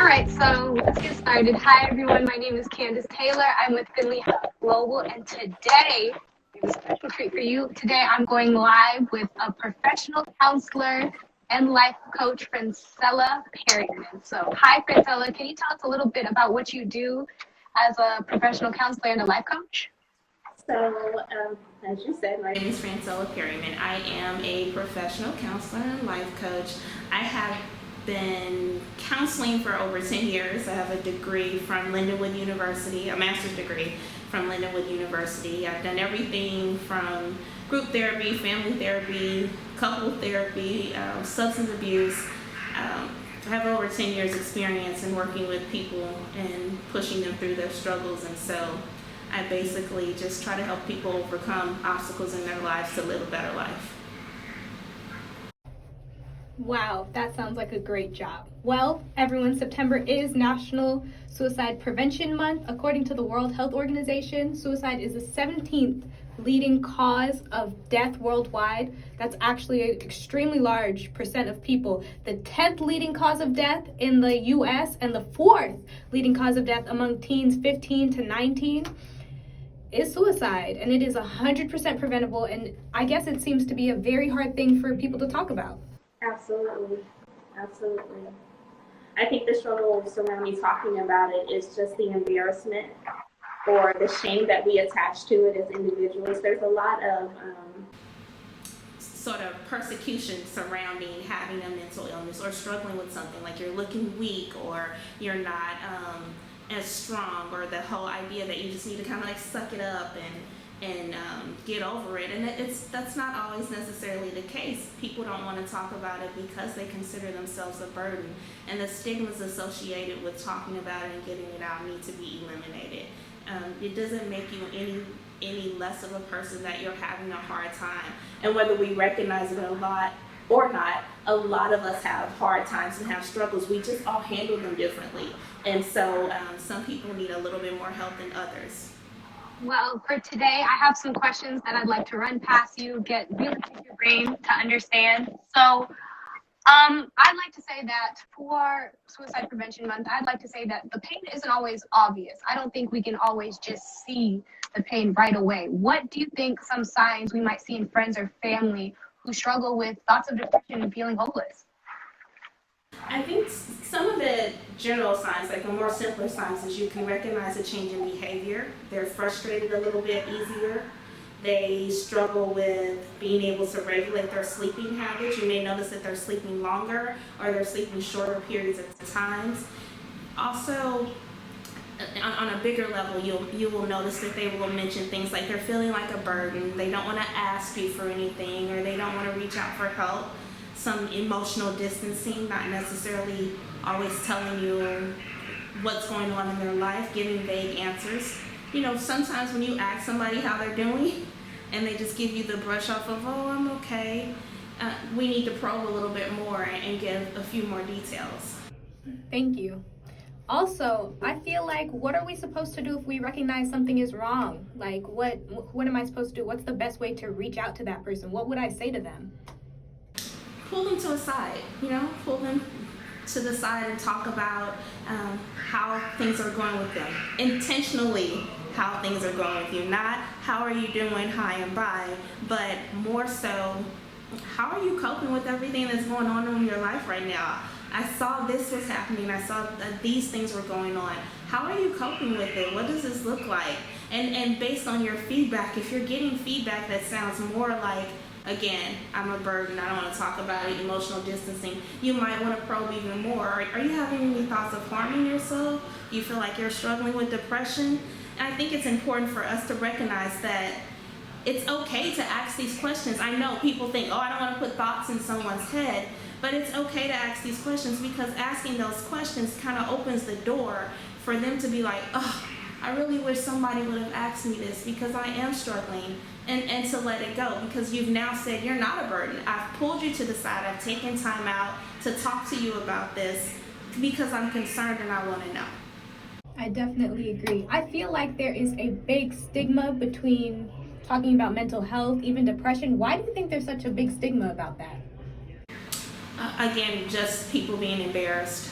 right, so let's get started. Hi, everyone. My name is Candace Taylor. I'm with Finley Health Global, and today, we have a special treat for you. Today, I'm going live with a professional counselor and life coach, Francella Perryman. So, hi, Francella. Can you tell us a little bit about what you do as a professional counselor and a life coach? So, as you said, my name is Francella Perryman. I am a professional counselor and life coach. I have been counseling for over 10 years. I have a degree from Lindenwood University, a master's degree from Lindenwood University. I've done everything from group therapy, family therapy, couple therapy, substance abuse. I have over 10 years experience in working with people and pushing them through their struggles, and so I basically just try to help people overcome obstacles in their lives to live a better life. Wow, that sounds like a great job. Well, everyone, September is National Suicide Prevention Month. According to the World Health Organization, suicide is the 17th leading cause of death worldwide. That's actually an extremely large percent of people. The 10th leading cause of death in the US and the 4th leading cause of death among teens 15 to 19 is suicide, and it is 100% preventable, and I guess it seems to be a very hard thing for people to talk about. Absolutely. I think the struggle surrounding talking about it is just the embarrassment or the shame that we attach to it as individuals. There's a lot of sort of persecution surrounding having a mental illness or struggling with something, like you're looking weak or you're not as strong, or the whole idea that you just need to kind of like suck it up and get over it. And that's not always necessarily the case. People don't want to talk about it because they consider themselves a burden, and the stigmas associated with talking about it and getting it out need to be eliminated. It doesn't make you any less of a person that you're having a hard time. And whether we recognize it a lot or not, a lot of us have hard times and have struggles. We just all handle them differently. And so some people need a little bit more help than others. Well, for today, I have some questions that I'd like to run past you, really pick your brain to understand. So, I'd like to say that for Suicide Prevention Month, I'd like to say that the pain isn't always obvious. I don't think we can always just see the pain right away. What do you think some signs we might see in friends or family who struggle with thoughts of depression and feeling hopeless? I think some of the general signs, like the more simpler signs, is you can recognize a change in behavior. They're frustrated a little bit easier. They struggle with being able to regulate their sleeping habits. You may notice that they're sleeping longer or they're sleeping shorter periods of times. Also, on a bigger level, you will notice that they will mention things like they're feeling like a burden, they don't want to ask you for anything, or they don't want to reach out for help. Some emotional distancing, not necessarily always telling you what's going on in their life, giving vague answers. You know, sometimes when you ask somebody how they're doing and they just give you the brush off of, oh, I'm okay, we need to probe a little bit more and give a few more details. Thank you. Also, I feel like, what are we supposed to do if we recognize something is wrong? Like, what am I supposed to do? What's the best way to reach out to that person? What would I say to them? Pull them to a side, pull them to the side and talk about how things are going with them. Intentionally, how things are going with you. Not how are you doing, hi and bye, but more so, how are you coping with everything that's going on in your life right now? I saw this was happening. I saw that these things were going on. How are you coping with it? What does this look like? And based on your feedback, if you're getting feedback that sounds more like, again, I'm a burden, I don't want to talk about it, emotional distancing, you might want to probe even more. Are you having any thoughts of harming yourself? Do you feel like you're struggling with depression? And I think it's important for us to recognize that it's okay to ask these questions. I know people think, oh, I don't want to put thoughts in someone's head, but it's okay to ask these questions, because asking those questions kind of opens the door for them to be like, oh, I really wish somebody would have asked me this because I am struggling, and to let it go, because you've now said you're not a burden. I've pulled you to the side. I've taken time out to talk to you about this because I'm concerned and I want to know. I definitely agree. I feel like there is a big stigma between talking about mental health, even depression. Why do you think there's such a big stigma about that? Again, just people being embarrassed.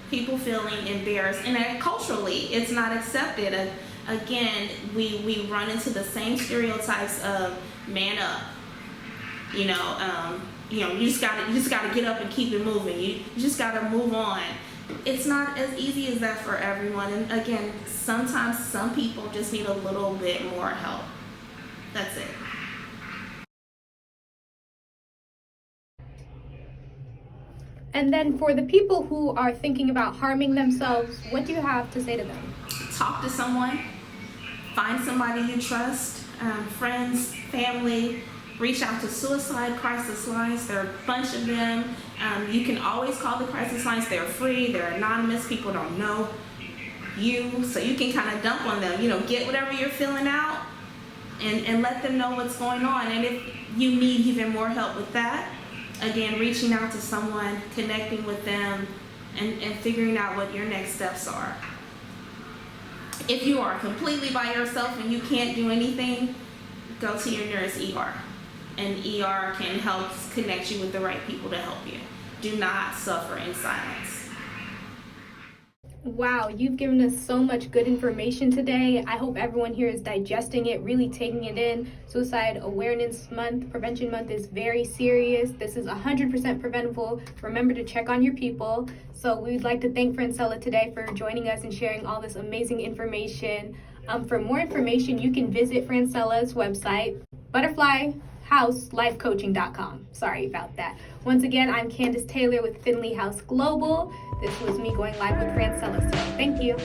people feeling embarrassed, and culturally it's not accepted. Again, we run into the same stereotypes of man up. You just gotta get up and keep it moving. You just gotta move on. It's not as easy as that for everyone. And again, sometimes some people just need a little bit more help. That's it. And then for the people who are thinking about harming themselves, what do you have to say to them? Talk to someone. Find somebody you trust, friends, family. Reach out to suicide crisis lines. There are a bunch of them. You can always call the crisis lines. They're free. They're anonymous. People don't know you, so you can kind of dump on them. Get whatever you're feeling out and let them know what's going on. And if you need even more help with that, again, reaching out to someone, connecting with them, and figuring out what your next steps are. If you are completely by yourself and you can't do anything, go to your nearest ER. And ER can help connect you with the right people to help you. Do not suffer in silence. Wow, you've given us so much good information today. I hope everyone here is digesting it, really taking it in. Suicide Awareness Month, Prevention Month is very serious. This is 100% preventable. Remember to check on your people. So we'd like to thank Francella today for joining us and sharing all this amazing information. For more information, you can visit Francella's website, butterflyhouselifecoaching.com. Sorry about that. Once again, I'm Candace Taylor with Finley House Global. This was me going live with Francella today. Thank you.